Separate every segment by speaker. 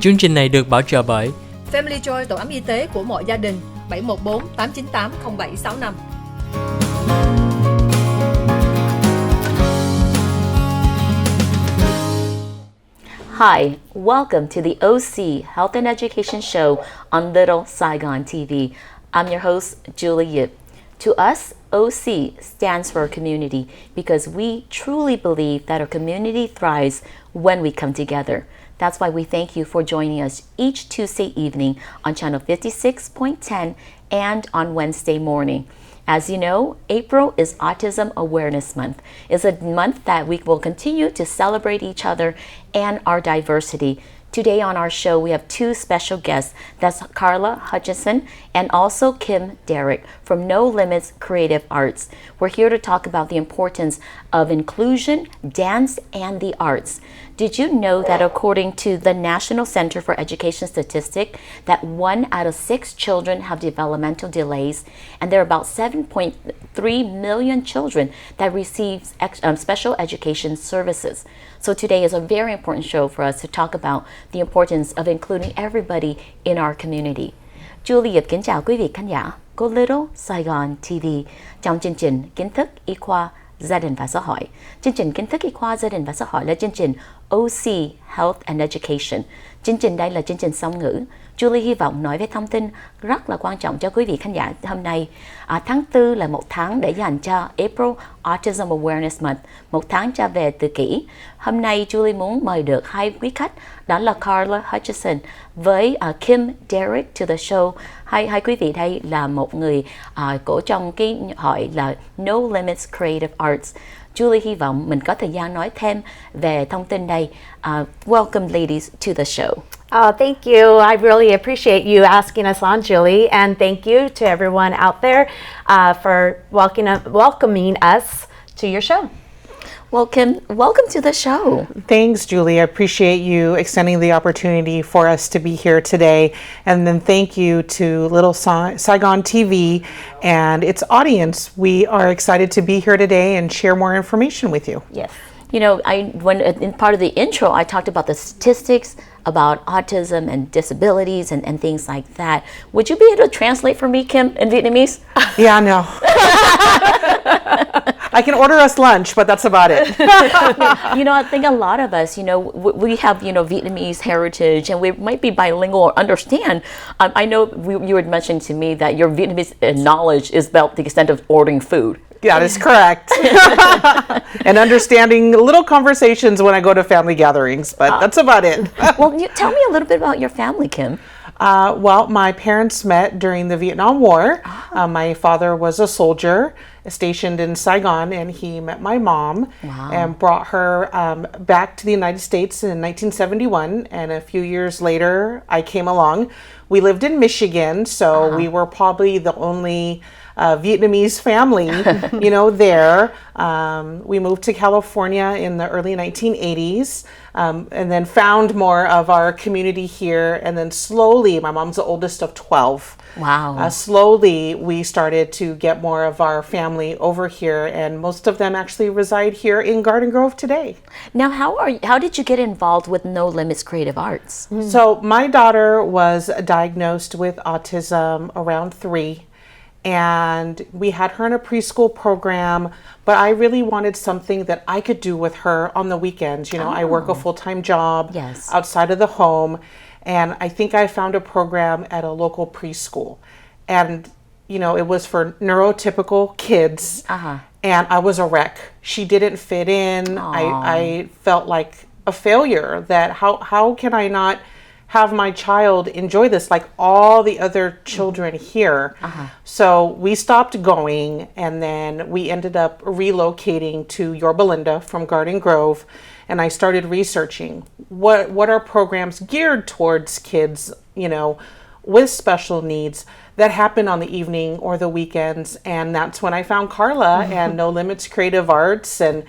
Speaker 1: Chương trình này được bảo trợ bởi
Speaker 2: Family Joy, tổ ấm y tế của mọi gia đình, 714 898 0765.
Speaker 3: Hi, welcome to the OC Health and Education Show on Little Saigon TV. I'm your host, Julie Yip. To us, OC stands for community because we truly believe that our community thrives when we come together. That's why we thank you for joining us each Tuesday evening on channel 56.10 and on Wednesday morning. As you know, April is Autism Awareness Month. It's a month that we will continue to celebrate each other and our diversity. Today on our show, we have two special guests. That's Carla Hutchison and also Kim Derrick from No Limits Creative Arts. We're here to talk about the importance of inclusion, dance, and the arts. Did you know that according to the National Center for Education Statistics, that 1 out of 6 children have developmental delays, and there are about 7.3 million children that receive special education services. So today is a very important show for us to talk about the importance of including everybody in our community. Julie kính chào quý vị khán giả của Little Saigon TV trong chương trình Kiến thức Y khoa Gia đình và Xã hội. Chương trình Kiến thức Y khoa Gia đình và Xã hội là chương trình OC Health and Education. Chương trình đây là chương trình song ngữ. Julie hy vọng nói về thông tin rất là quan trọng cho quý vị khán giả hôm nay. Tháng 4 là một tháng để dành cho April Autism Awareness Month, một tháng cho về tự kỷ. Hôm nay Julie muốn mời được hai quý khách, đó là Carla Hutchison với Kim Derrick to the show. Hai quý vị đây là một người của trong cái hội là No Limits Creative Arts. Julie hy vọng mình có thời gian nói thêm về thông tin đây. Welcome ladies to the show.
Speaker 4: Oh, thank you. I really appreciate you asking us on, Julie. And thank you to everyone out there for welcoming us to your show.
Speaker 3: Welcome to the show.
Speaker 5: Thanks, Julie. I appreciate you extending the opportunity for us to be here today. And then thank you to Little Saigon TV and its audience. We are excited to be here today and share more information with you.
Speaker 3: Yes. You know, when in part of the intro, I talked about the statistics about autism and disabilities and things like that. Would you be able to translate for me, Kim, in Vietnamese?
Speaker 5: Yeah, no. I can order us lunch, but that's about it.
Speaker 3: You know, I think a lot of us, you know, we have, you know, Vietnamese heritage and we might be bilingual or understand. I know you had mentioned to me that your Vietnamese knowledge is about the extent of ordering food.
Speaker 5: Yeah, that is correct. And understanding little conversations when I go to family gatherings, but that's about it.
Speaker 3: Well, tell me a little bit about your family, Kim.
Speaker 5: Well, my parents met during the Vietnam War. My father was a soldier stationed in Saigon, and he met my mom and brought her back to the United States in 1971. And a few years later, I came along. We lived in Michigan, so we were probably the only Vietnamese family, you know, there. We moved to California in the early 1980s and then found more of our community here. And then slowly, my mom's the oldest of 12.
Speaker 3: Wow.
Speaker 5: Slowly, we started to get more of our family over here, and most of them actually reside here in Garden Grove today.
Speaker 3: Now, how did you get involved with No Limits Creative Arts?
Speaker 5: So my daughter was diagnosed with autism around 3. And we had her in a preschool program, but I really wanted something that I could do with her on the weekends. You know, I work a full-time job outside of the home, and I think I found a program at a local preschool. And, you know, it was for neurotypical kids, and I was a wreck. She didn't fit in. I felt like a failure, that how can I not have my child enjoy this like all the other children here. So we stopped going, and then we ended up relocating to Yorba Linda from Garden Grove, and I started researching what are programs geared towards kids, you know, with special needs that happen on the evening or the weekends. And that's when I found Carla and No Limits Creative Arts, and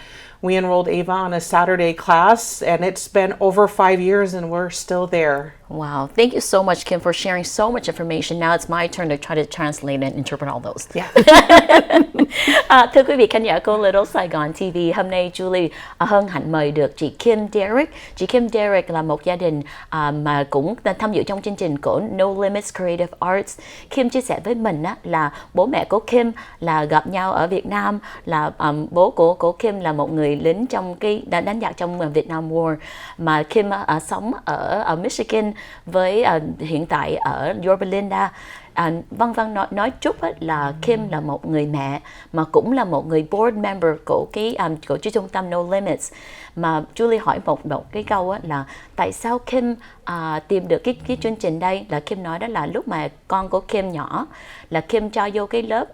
Speaker 5: we enrolled Ava on a Saturday class, and it's been over 5 years and we're still there.
Speaker 3: Wow. Thank you so much, Kim, for sharing so much information. Now it's my turn to try to translate and interpret all those.
Speaker 5: Yeah.
Speaker 3: Thưa quý vị khán giả của Little Saigon TV, hôm nay Julie hân hạnh mời được chị Kim Derrick. Chị Kim Derrick là một gia đình mà cũng tham dự trong chương trình của No Limits Creative Arts. Kim chia sẻ với mình là bố mẹ của Kim là gặp nhau ở Việt Nam, là bố của Kim là một người lính trong đã đánh giặc trong Vietnam War, mà Kim sống ở Michigan với hiện tại ở Yorba Linda. Vâng, nói chút là Kim là một người mẹ mà cũng là một người board member của của trung tâm No Limits. Mà Julie hỏi một cái câu là tại sao Kim tìm được cái chương trình đây, là Kim nói đó là lúc mà con của Kim nhỏ là Kim cho vô cái lớp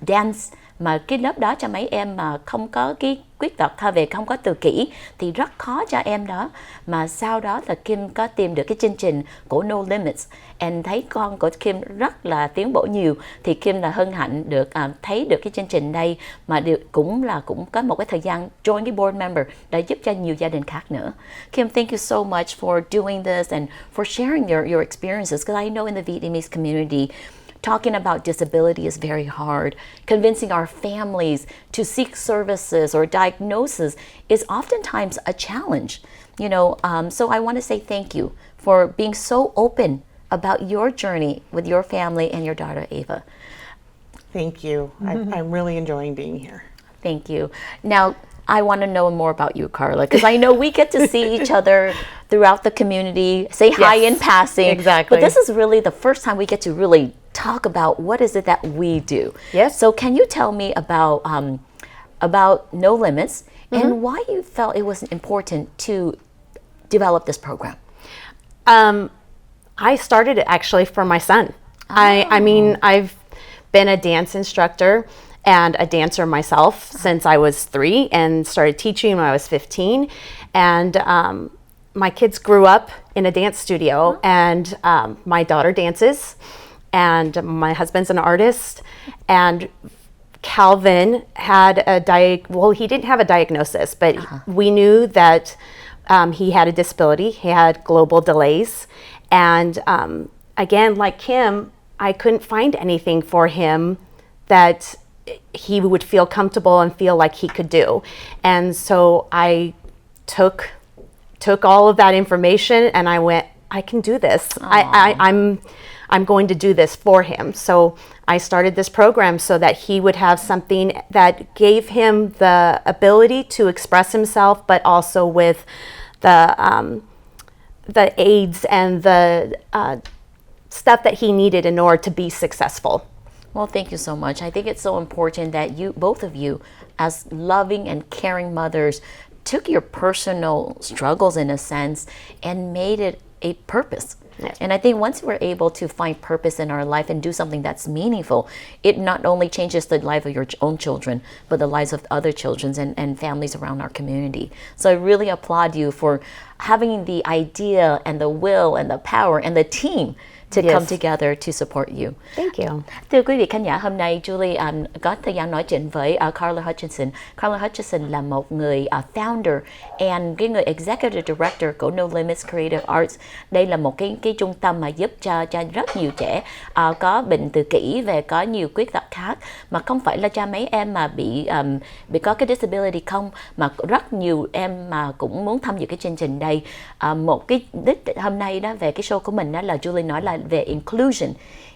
Speaker 3: dance, mà cái lớp đó cho mấy em mà không có cái khuyết tật hay về không có tự kỷ thì rất khó cho em đó. Mà sau đó là Kim có tìm được cái chương trình của No Limits and thấy con của Kim rất là tiến bộ nhiều, thì Kim là hân hạnh được thấy được cái chương trình đây, mà cũng có một cái thời gian join cái board member đã giúp cho nhiều gia đình khác nữa. Kim, thank you so much for doing this and for sharing your experiences, because I know in the Vietnamese community talking about disability is very hard. Convincing our families to seek services or diagnosis is oftentimes a challenge. You know, so I want to say thank you for being so open about your journey with your family and your daughter Ava.
Speaker 5: Thank you. I'm really enjoying being here.
Speaker 3: Thank you. Now, I want to know more about you, Carla, because I know we get to see each other throughout the community, say hi in passing.
Speaker 4: Exactly.
Speaker 3: But this is really the first time we get to really talk about what is it that we do.
Speaker 4: Yes.
Speaker 3: So can you tell me about No Limits and why you felt it was important to develop this program?
Speaker 4: I started it actually for my son. I mean, I've been a dance instructor and a dancer myself since I was 3 and started teaching when I was 15. And my kids grew up in a dance studio, and my daughter dances, and my husband's an artist. And Calvin had he didn't have a diagnosis, but we knew that he had a disability. He had global delays. And again, like Kim, I couldn't find anything for him that he would feel comfortable and feel like he could do. And so I took all of that information and I went, I can do this. I'm going to do this for him. So I started this program so that he would have something that gave him the ability to express himself, but also with the aids and the stuff that he needed in order to be successful.
Speaker 3: Well, thank you so much. I think it's so important that both of you, as loving and caring mothers, took your personal struggles in a sense and made it a purpose.
Speaker 4: Yes.
Speaker 3: And I think once we're able to find purpose in our life and do something that's meaningful, it not only changes the life of your own children, but the lives of other children and families around our community. So I really applaud you for having the idea and the will and the power and the team to come together to support you.
Speaker 4: Thank you.
Speaker 3: Thưa quý vị khán giả, hôm nay Julie có thời gian nói chuyện với Carla Hutchinson. Carla Hutchinson là một người founder and cái người executive director của No Limits Creative Arts. Đây là một cái trung tâm mà giúp cho rất nhiều trẻ có bệnh tự kỷ và có nhiều khuyết tật khác, mà không phải là cho mấy em mà bị có cái disability không, mà rất nhiều em mà cũng muốn tham dự cái chương trình đây. Một cái đích hôm nay đó về cái show của mình đó là Julie nói là về inclusion.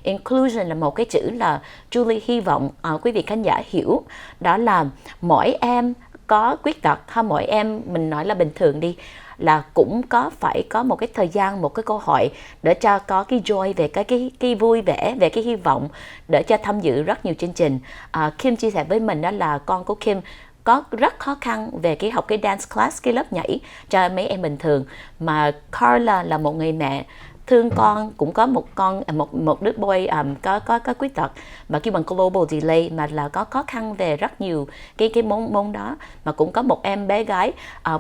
Speaker 3: Inclusion là một cái chữ là Julie hy vọng quý vị khán giả hiểu, đó là mỗi em có khuyết tật hay mỗi em mình nói là bình thường đi, là cũng phải có một cái thời gian, một cái cơ hội để cho có cái joy về cái vui vẻ, về cái hy vọng để cho tham dự rất nhiều chương trình. Kim chia sẻ với mình đó là con của Kim có rất khó khăn về cái học cái dance class, cái lớp nhảy cho mấy em bình thường, mà Carla là một người mẹ thương con, cũng có một đứa boy có khuyết tật mà kêu bằng global delay, mà là có khó khăn về rất nhiều cái môn đó, mà cũng có một em bé gái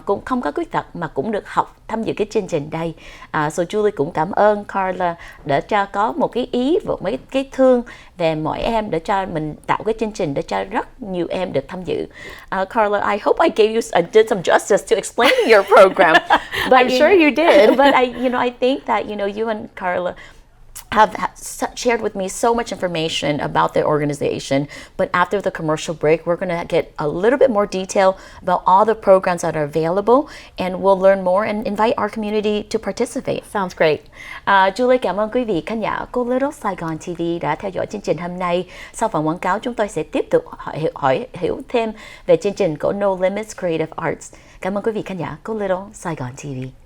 Speaker 3: cũng không có khuyết tật mà cũng được học tham dự cái chương trình đây. So Julie cũng cảm ơn Carla để cho có một cái ý, một cái thương về mỗi em để cho mình tạo cái chương trình để cho rất nhiều em được tham dự. Carla, I hope I gave you did some justice to explaining your program.
Speaker 4: But I'm sure you did.
Speaker 3: But I think that you and Carla shared with me so much information about the organization. But after the commercial break, we're going to get a little bit more detail about all the programs that are available, and we'll learn more and invite our community to participate.
Speaker 4: Sounds great.
Speaker 3: Julie cảm ơn quý vị khán giả của Little Saigon TV đã theo dõi chương trình hôm nay. Sau phần quảng cáo, chúng tôi sẽ tiếp tục hiểu thêm về chương trình của No Limits Creative Arts. Cảm ơn quý vị khán giả của Little Saigon TV.